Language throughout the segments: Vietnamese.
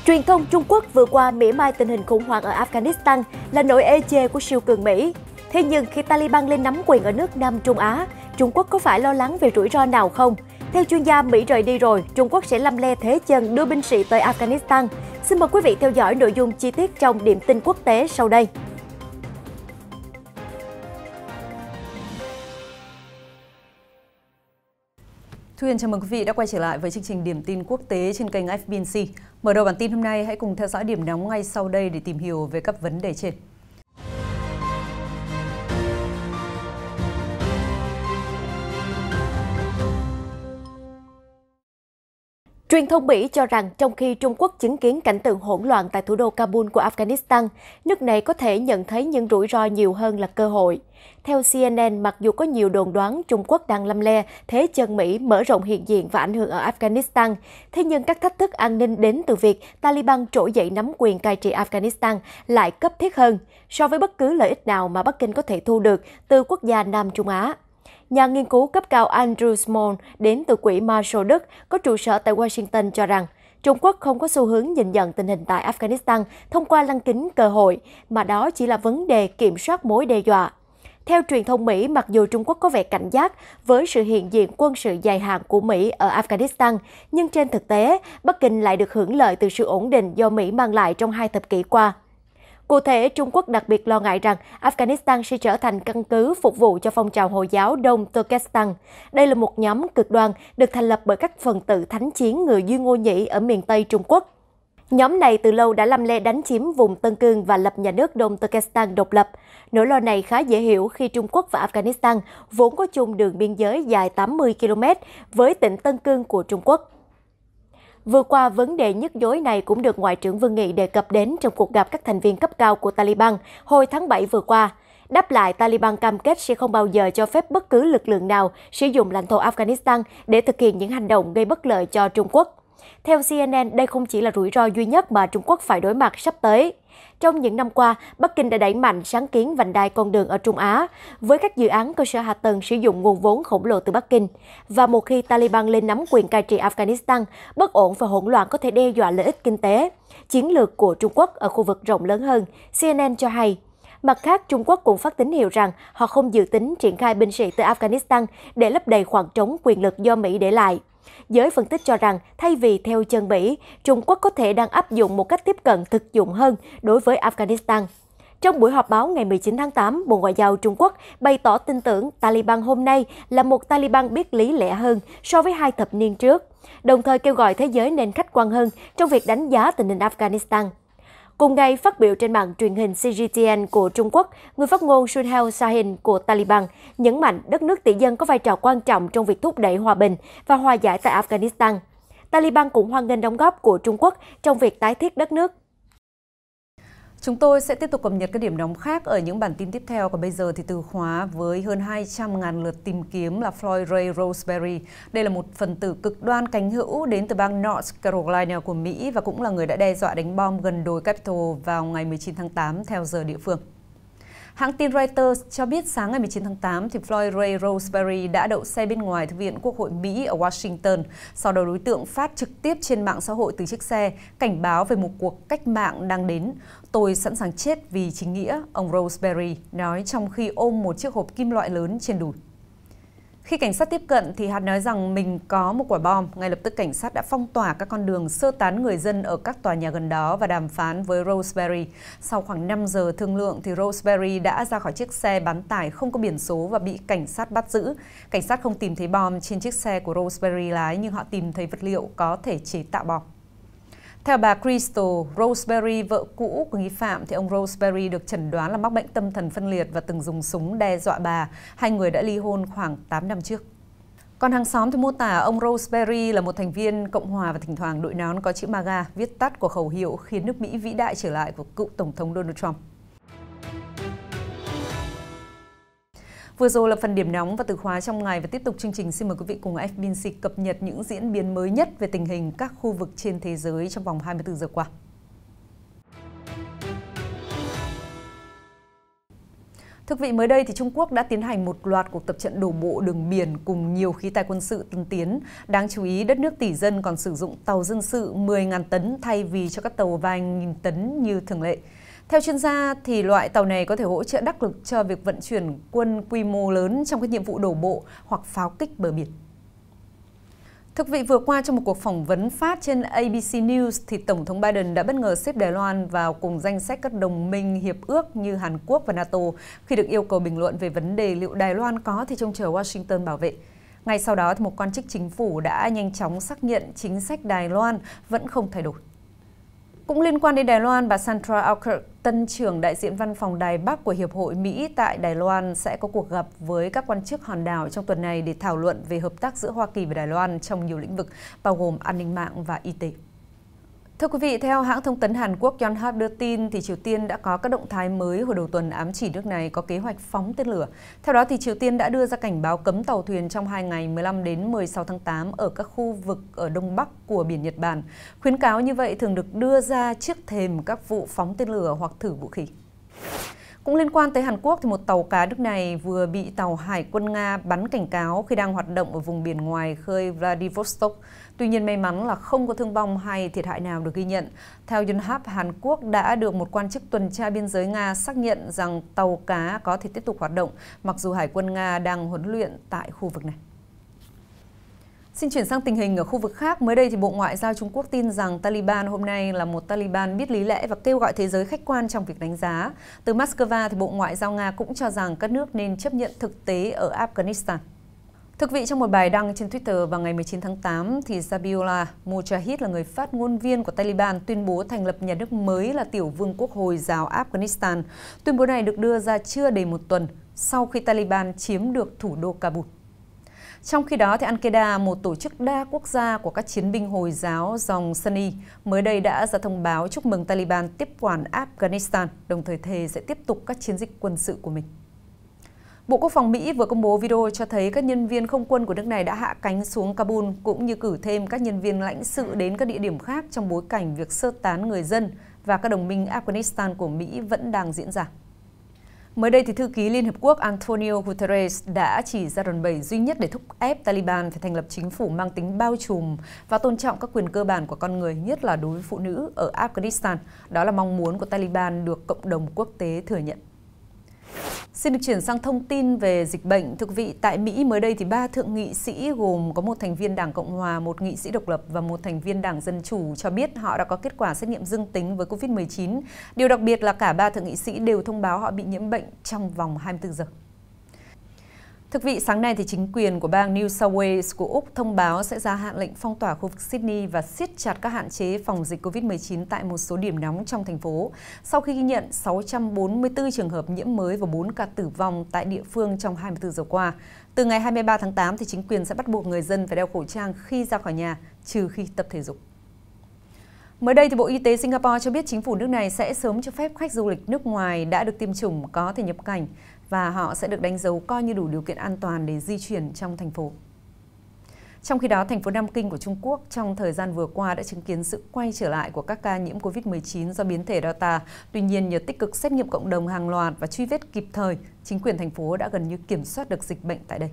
Truyền thông Trung Quốc vừa qua mỉa mai tình hình khủng hoảng ở Afghanistan là nỗi ê chê của siêu cường Mỹ. Thế nhưng khi Taliban lên nắm quyền ở nước Nam Trung Á, Trung Quốc có phải lo lắng về rủi ro nào không? Theo chuyên gia, Mỹ rời đi rồi, Trung Quốc sẽ lăm le thế chân đưa binh sĩ tới Afghanistan. Xin mời quý vị theo dõi nội dung chi tiết trong điểm tin quốc tế sau đây. Thu Huyền chào mừng quý vị đã quay trở lại với chương trình điểm tin quốc tế trên kênh FBNC. Mở đầu bản tin hôm nay, hãy cùng theo dõi điểm nóng ngay sau đây để tìm hiểu về các vấn đề trên. Truyền thông Mỹ cho rằng trong khi Trung Quốc chứng kiến cảnh tượng hỗn loạn tại thủ đô Kabul của Afghanistan, nước này có thể nhận thấy những rủi ro nhiều hơn là cơ hội. Theo CNN, mặc dù có nhiều đồn đoán Trung Quốc đang lăm le thế chân Mỹ mở rộng hiện diện và ảnh hưởng ở Afghanistan, thế nhưng các thách thức an ninh đến từ việc Taliban trỗi dậy nắm quyền cai trị Afghanistan lại cấp thiết hơn so với bất cứ lợi ích nào mà Bắc Kinh có thể thu được từ quốc gia Nam Trung Á. Nhà nghiên cứu cấp cao Andrew Small đến từ Quỹ Marshall Đức có trụ sở tại Washington cho rằng Trung Quốc không có xu hướng nhìn nhận tình hình tại Afghanistan thông qua lăng kính cơ hội, mà đó chỉ là vấn đề kiểm soát mối đe dọa. Theo truyền thông Mỹ, mặc dù Trung Quốc có vẻ cảnh giác với sự hiện diện quân sự dài hạn của Mỹ ở Afghanistan, nhưng trên thực tế, Bắc Kinh lại được hưởng lợi từ sự ổn định do Mỹ mang lại trong 2 thập kỷ qua. Cụ thể, Trung Quốc đặc biệt lo ngại rằng Afghanistan sẽ trở thành căn cứ phục vụ cho phong trào Hồi giáo Đông Turkestan. Đây là một nhóm cực đoan được thành lập bởi các phần tử thánh chiến người Duy Ngô Nhĩ ở miền Tây Trung Quốc. Nhóm này từ lâu đã lăm le đánh chiếm vùng Tân Cương và lập nhà nước Đông Turkestan độc lập. Nỗi lo này khá dễ hiểu khi Trung Quốc và Afghanistan vốn có chung đường biên giới dài 80 km với tỉnh Tân Cương của Trung Quốc. Vừa qua, vấn đề nhức nhối này cũng được Ngoại trưởng Vương Nghị đề cập đến trong cuộc gặp các thành viên cấp cao của Taliban hồi tháng 7 vừa qua. Đáp lại, Taliban cam kết sẽ không bao giờ cho phép bất cứ lực lượng nào sử dụng lãnh thổ Afghanistan để thực hiện những hành động gây bất lợi cho Trung Quốc. Theo CNN, đây không chỉ là rủi ro duy nhất mà Trung Quốc phải đối mặt sắp tới. Trong những năm qua, Bắc Kinh đã đẩy mạnh sáng kiến vành đai con đường ở Trung Á với các dự án cơ sở hạ tầng sử dụng nguồn vốn khổng lồ từ Bắc Kinh. Và một khi Taliban lên nắm quyền cai trị Afghanistan, bất ổn và hỗn loạn có thể đe dọa lợi ích kinh tế, chiến lược của Trung Quốc ở khu vực rộng lớn hơn, CNN cho hay. Mặt khác, Trung Quốc cũng phát tín hiệu rằng họ không dự tính triển khai binh sĩ tới Afghanistan để lấp đầy khoảng trống quyền lực do Mỹ để lại. Giới phân tích cho rằng, thay vì theo chân Mỹ, Trung Quốc có thể đang áp dụng một cách tiếp cận thực dụng hơn đối với Afghanistan. Trong buổi họp báo ngày 19 tháng 8, Bộ Ngoại giao Trung Quốc bày tỏ tin tưởng Taliban hôm nay là một Taliban biết lý lẽ hơn so với 2 thập niên trước, đồng thời kêu gọi thế giới nên khách quan hơn trong việc đánh giá tình hình Afghanistan. Cùng ngày, phát biểu trên mạng truyền hình CGTN của Trung Quốc, người phát ngôn Sun Heo Sahin của Taliban nhấn mạnh đất nước tỷ dân có vai trò quan trọng trong việc thúc đẩy hòa bình và hòa giải tại Afghanistan. Taliban cũng hoan nghênh đóng góp của Trung Quốc trong việc tái thiết đất nước. Chúng tôi sẽ tiếp tục cập nhật các điểm nóng khác ở những bản tin tiếp theo. Còn bây giờ thì từ khóa với hơn 200.000 lượt tìm kiếm là Floyd Ray Roseberry. Đây là một phần tử cực đoan cánh hữu đến từ bang North Carolina của Mỹ và cũng là người đã đe dọa đánh bom gần đồi Capitol vào ngày 19 tháng 8 theo giờ địa phương. Hãng tin Reuters cho biết sáng ngày 19 tháng 8, thì Floyd Ray Roseberry đã đậu xe bên ngoài Thư viện Quốc hội Mỹ ở Washington. Sau đó đối tượng phát trực tiếp trên mạng xã hội từ chiếc xe, cảnh báo về một cuộc cách mạng đang đến. Tôi sẵn sàng chết vì chính nghĩa, ông Roseberry nói trong khi ôm một chiếc hộp kim loại lớn trên đùi. Khi cảnh sát tiếp cận thì hắn nói rằng mình có một quả bom. Ngay lập tức cảnh sát đã phong tỏa các con đường, sơ tán người dân ở các tòa nhà gần đó và đàm phán với Roseberry. Sau khoảng 5 giờ thương lượng thì Roseberry đã ra khỏi chiếc xe bán tải không có biển số và bị cảnh sát bắt giữ. Cảnh sát không tìm thấy bom trên chiếc xe của Roseberry lái, nhưng họ tìm thấy vật liệu có thể chế tạo bom. Theo bà Crystal Roseberry, vợ cũ của nghi phạm, thì ông Roseberry được chẩn đoán là mắc bệnh tâm thần phân liệt và từng dùng súng đe dọa bà. Hai người đã ly hôn khoảng 8 năm trước. Còn hàng xóm thì mô tả ông Roseberry là một thành viên Cộng hòa và thỉnh thoảng đội nón có chữ MAGA, viết tắt của khẩu hiệu khiến nước Mỹ vĩ đại trở lại của cựu Tổng thống Donald Trump. Vừa rồi là phần điểm nóng và từ khóa trong ngày, và tiếp tục chương trình xin mời quý vị cùng FBNC cập nhật những diễn biến mới nhất về tình hình các khu vực trên thế giới trong vòng 24 giờ qua. Thưa quý vị, mới đây thì Trung Quốc đã tiến hành một loạt cuộc tập trận đổ bộ đường biển cùng nhiều khí tài quân sự tân tiến. Đáng chú ý, đất nước tỷ dân còn sử dụng tàu dân sự 10.000 tấn thay vì cho các tàu vài nghìn tấn như thường lệ. Theo chuyên gia, thì loại tàu này có thể hỗ trợ đắc lực cho việc vận chuyển quân quy mô lớn trong các nhiệm vụ đổ bộ hoặc pháo kích bờ biển. Thưa quý vị, vừa qua trong một cuộc phỏng vấn phát trên ABC News, thì Tổng thống Biden đã bất ngờ xếp Đài Loan vào cùng danh sách các đồng minh hiệp ước như Hàn Quốc và NATO khi được yêu cầu bình luận về vấn đề liệu Đài Loan có thì trông chờ Washington bảo vệ. Ngay sau đó, thì một quan chức chính phủ đã nhanh chóng xác nhận chính sách Đài Loan vẫn không thay đổi. Cũng liên quan đến Đài Loan, bà Sandra Alkirk, tân trưởng đại diện văn phòng Đài Bắc của Hiệp hội Mỹ tại Đài Loan sẽ có cuộc gặp với các quan chức hòn đảo trong tuần này để thảo luận về hợp tác giữa Hoa Kỳ và Đài Loan trong nhiều lĩnh vực, bao gồm an ninh mạng và y tế. Thưa quý vị, theo hãng thông tấn Hàn Quốc Yonhap đưa tin, thì Triều Tiên đã có các động thái mới hồi đầu tuần ám chỉ nước này có kế hoạch phóng tên lửa. Theo đó, thì Triều Tiên đã đưa ra cảnh báo cấm tàu thuyền trong 2 ngày 15 đến 16 tháng 8 ở các khu vực ở Đông Bắc của biển Nhật Bản. Khuyến cáo như vậy thường được đưa ra trước thềm các vụ phóng tên lửa hoặc thử vũ khí. Cũng liên quan tới Hàn Quốc, thì một tàu cá nước này vừa bị tàu Hải quân Nga bắn cảnh cáo khi đang hoạt động ở vùng biển ngoài khơi Vladivostok. Tuy nhiên may mắn là không có thương vong hay thiệt hại nào được ghi nhận. Theo Yonhap, Hàn Quốc đã được một quan chức tuần tra biên giới Nga xác nhận rằng tàu cá có thể tiếp tục hoạt động, mặc dù Hải quân Nga đang huấn luyện tại khu vực này. Xin chuyển sang tình hình ở khu vực khác. Mới đây thì Bộ Ngoại giao Trung Quốc tin rằng Taliban hôm nay là một Taliban biết lý lẽ và kêu gọi thế giới khách quan trong việc đánh giá. Từ Moscow thì Bộ Ngoại giao Nga cũng cho rằng các nước nên chấp nhận thực tế ở Afghanistan. Thưa quý vị, trong một bài đăng trên Twitter vào ngày 19 tháng 8, thì Zabiullah Mujahid là người phát ngôn viên của Taliban tuyên bố thành lập nhà nước mới là Tiểu vương quốc Hồi giáo Afghanistan. Tuyên bố này được đưa ra chưa đầy một tuần sau khi Taliban chiếm được thủ đô Kabul. Trong khi đó, thì Al-Qaeda, một tổ chức đa quốc gia của các chiến binh Hồi giáo dòng Sunni, mới đây đã ra thông báo chúc mừng Taliban tiếp quản Afghanistan, đồng thời thề sẽ tiếp tục các chiến dịch quân sự của mình. Bộ Quốc phòng Mỹ vừa công bố video cho thấy các nhân viên không quân của nước này đã hạ cánh xuống Kabul, cũng như cử thêm các nhân viên lãnh sự đến các địa điểm khác trong bối cảnh việc sơ tán người dân và các đồng minh Afghanistan của Mỹ vẫn đang diễn ra. Mới đây, thì Thư ký Liên Hợp Quốc Antonio Guterres đã chỉ ra đòn bẩy duy nhất để thúc ép Taliban phải thành lập chính phủ mang tính bao trùm và tôn trọng các quyền cơ bản của con người, nhất là đối với phụ nữ ở Afghanistan. Đó là mong muốn của Taliban được cộng đồng quốc tế thừa nhận. Xin được chuyển sang thông tin về dịch bệnh. Thưa quý vị, tại Mỹ mới đây thì 3 thượng nghị sĩ gồm có một thành viên Đảng Cộng Hòa, một nghị sĩ độc lập và một thành viên Đảng Dân Chủ cho biết họ đã có kết quả xét nghiệm dương tính với COVID-19. Điều đặc biệt là cả 3 thượng nghị sĩ đều thông báo họ bị nhiễm bệnh trong vòng 24 giờ. Thưa quý vị, sáng nay thì chính quyền của bang New South Wales của Úc thông báo sẽ gia hạn lệnh phong tỏa khu vực Sydney và siết chặt các hạn chế phòng dịch COVID-19 tại một số điểm nóng trong thành phố, sau khi ghi nhận 644 trường hợp nhiễm mới và 4 ca tử vong tại địa phương trong 24 giờ qua. Từ ngày 23 tháng 8 thì chính quyền sẽ bắt buộc người dân phải đeo khẩu trang khi ra khỏi nhà, trừ khi tập thể dục. Mới đây thì Bộ Y tế Singapore cho biết chính phủ nước này sẽ sớm cho phép khách du lịch nước ngoài đã được tiêm chủng có thể nhập cảnh và họ sẽ được đánh dấu coi như đủ điều kiện an toàn để di chuyển trong thành phố. Trong khi đó, thành phố Nam Kinh của Trung Quốc trong thời gian vừa qua đã chứng kiến sự quay trở lại của các ca nhiễm COVID-19 do biến thể Delta. Tuy nhiên, nhờ tích cực xét nghiệm cộng đồng hàng loạt và truy vết kịp thời, chính quyền thành phố đã gần như kiểm soát được dịch bệnh tại đây.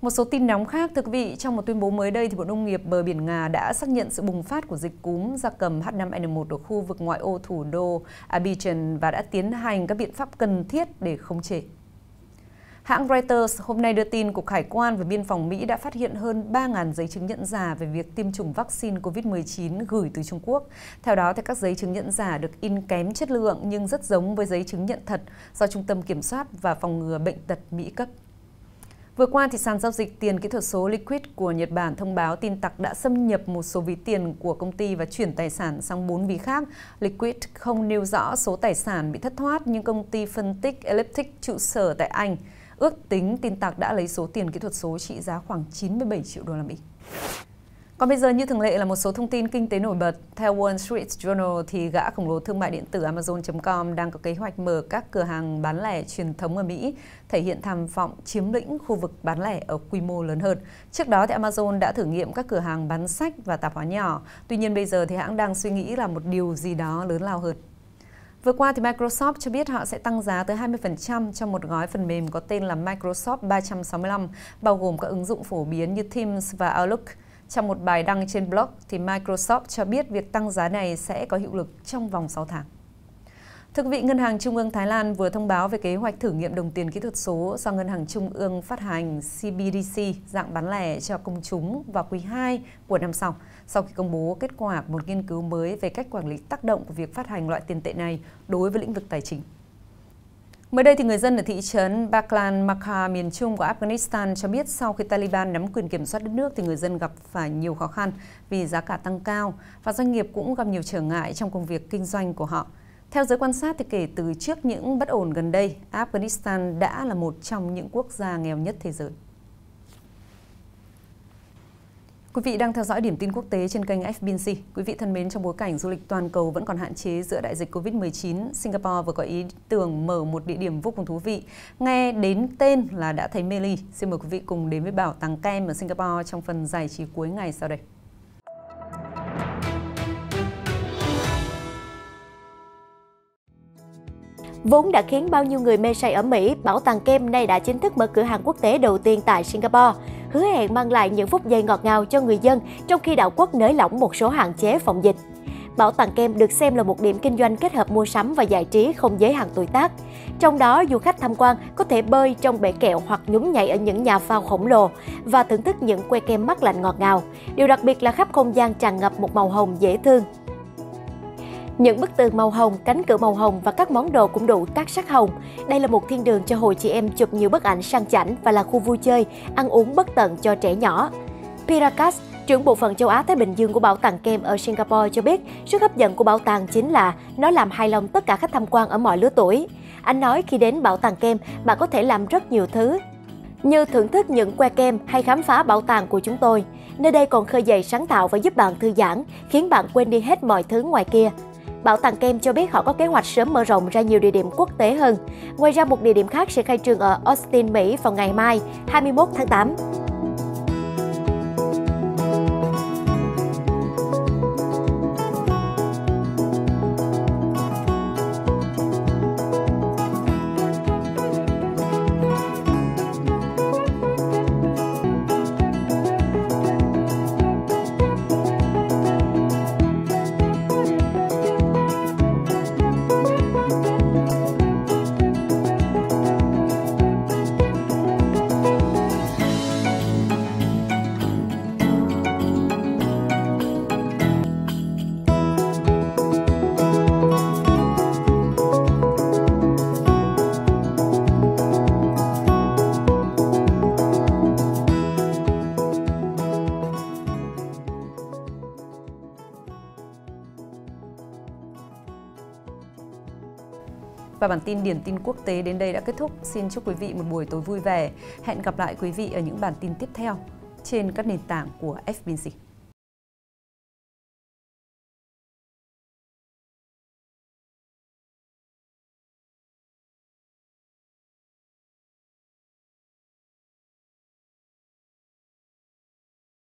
Một số tin nóng khác, thưa quý vị, trong một tuyên bố mới đây, thì Bộ Nông nghiệp bờ biển Nga đã xác nhận sự bùng phát của dịch cúm gia cầm H5N1 ở khu vực ngoại ô thủ đô Abidjan và đã tiến hành các biện pháp cần thiết để khống chế. Hãng Reuters hôm nay đưa tin Cục Hải quan và Biên phòng Mỹ đã phát hiện hơn 3.000 giấy chứng nhận giả về việc tiêm chủng vaccine COVID-19 gửi từ Trung Quốc. Theo đó, thì các giấy chứng nhận giả được in kém chất lượng nhưng rất giống với giấy chứng nhận thật do Trung tâm Kiểm soát và Phòng ngừa Bệnh tật Mỹ cấp. Vừa qua, thì sàn giao dịch tiền kỹ thuật số Liquid của Nhật Bản thông báo tin tặc đã xâm nhập một số ví tiền của công ty và chuyển tài sản sang 4 ví khác. Liquid không nêu rõ số tài sản bị thất thoát, nhưng công ty phân tích Elliptic trụ sở tại Anh ước tính tin tặc đã lấy số tiền kỹ thuật số trị giá khoảng 97 triệu đô la Mỹ. Còn bây giờ, như thường lệ là một số thông tin kinh tế nổi bật. Theo Wall Street Journal, thì gã khổng lồ thương mại điện tử Amazon.com đang có kế hoạch mở các cửa hàng bán lẻ truyền thống ở Mỹ, thể hiện tham vọng chiếm lĩnh khu vực bán lẻ ở quy mô lớn hơn. Trước đó, thì Amazon đã thử nghiệm các cửa hàng bán sách và tạp hóa nhỏ. Tuy nhiên, bây giờ thì hãng đang suy nghĩ là một điều gì đó lớn lao hơn. Vừa qua thì Microsoft cho biết họ sẽ tăng giá tới 20% cho một gói phần mềm có tên là Microsoft 365, bao gồm các ứng dụng phổ biến như Teams và Outlook. Trong một bài đăng trên blog, thì Microsoft cho biết việc tăng giá này sẽ có hiệu lực trong vòng 6 tháng. Thưa quý vị, Ngân hàng Trung ương Thái Lan vừa thông báo về kế hoạch thử nghiệm đồng tiền kỹ thuật số do Ngân hàng Trung ương phát hành CBDC dạng bán lẻ cho công chúng vào quý 2 của năm sau khi công bố kết quả của một nghiên cứu mới về cách quản lý tác động của việc phát hành loại tiền tệ này đối với lĩnh vực tài chính. Mới đây thì người dân ở thị trấn Baklan Makha miền trung của Afghanistan cho biết sau khi Taliban nắm quyền kiểm soát đất nước thì người dân gặp phải nhiều khó khăn vì giá cả tăng cao và doanh nghiệp cũng gặp nhiều trở ngại trong công việc kinh doanh của họ. Theo giới quan sát thì kể từ trước những bất ổn gần đây, Afghanistan đã là một trong những quốc gia nghèo nhất thế giới. Quý vị đang theo dõi điểm tin quốc tế trên kênh FBNC. Quý vị thân mến, trong bối cảnh du lịch toàn cầu vẫn còn hạn chế giữa đại dịch Covid-19, Singapore vừa có ý tưởng mở một địa điểm vô cùng thú vị. Nghe đến tên là đã thấy mê ly. Xin mời quý vị cùng đến với bảo tàng kem ở Singapore trong phần giải trí cuối ngày sau đây. Vốn đã khiến bao nhiêu người mê say ở Mỹ, bảo tàng kem nay đã chính thức mở cửa hàng quốc tế đầu tiên tại Singapore, hứa hẹn mang lại những phút giây ngọt ngào cho người dân trong khi đảo quốc nới lỏng một số hạn chế phòng dịch. Bảo tàng kem được xem là một điểm kinh doanh kết hợp mua sắm và giải trí không giới hạn tuổi tác. Trong đó, du khách tham quan có thể bơi trong bể kẹo hoặc nhún nhảy ở những nhà phao khổng lồ và thưởng thức những que kem mát lạnh ngọt ngào. Điều đặc biệt là khắp không gian tràn ngập một màu hồng dễ thương. Những bức tường màu hồng, cánh cửa màu hồng và các món đồ cũng đủ các sắc hồng. Đây là một thiên đường cho hội chị em chụp nhiều bức ảnh sang chảnh và là khu vui chơi, ăn uống bất tận cho trẻ nhỏ. Pirakas, trưởng bộ phận châu Á-Thái Bình Dương của bảo tàng kem ở Singapore cho biết, sức hấp dẫn của bảo tàng chính là nó làm hài lòng tất cả khách tham quan ở mọi lứa tuổi. Anh nói khi đến bảo tàng kem, bạn có thể làm rất nhiều thứ, như thưởng thức những que kem hay khám phá bảo tàng của chúng tôi. Nơi đây còn khơi dậy sáng tạo và giúp bạn thư giãn, khiến bạn quên đi hết mọi thứ ngoài kia. Bảo tàng kem cho biết họ có kế hoạch sớm mở rộng ra nhiều địa điểm quốc tế hơn. Ngoài ra, một địa điểm khác sẽ khai trương ở Austin, Mỹ vào ngày mai, 21 tháng 8. Và bản tin điểm tin quốc tế đến đây đã kết thúc. Xin chúc quý vị một buổi tối vui vẻ. Hẹn gặp lại quý vị ở những bản tin tiếp theo trên các nền tảng của FBNC.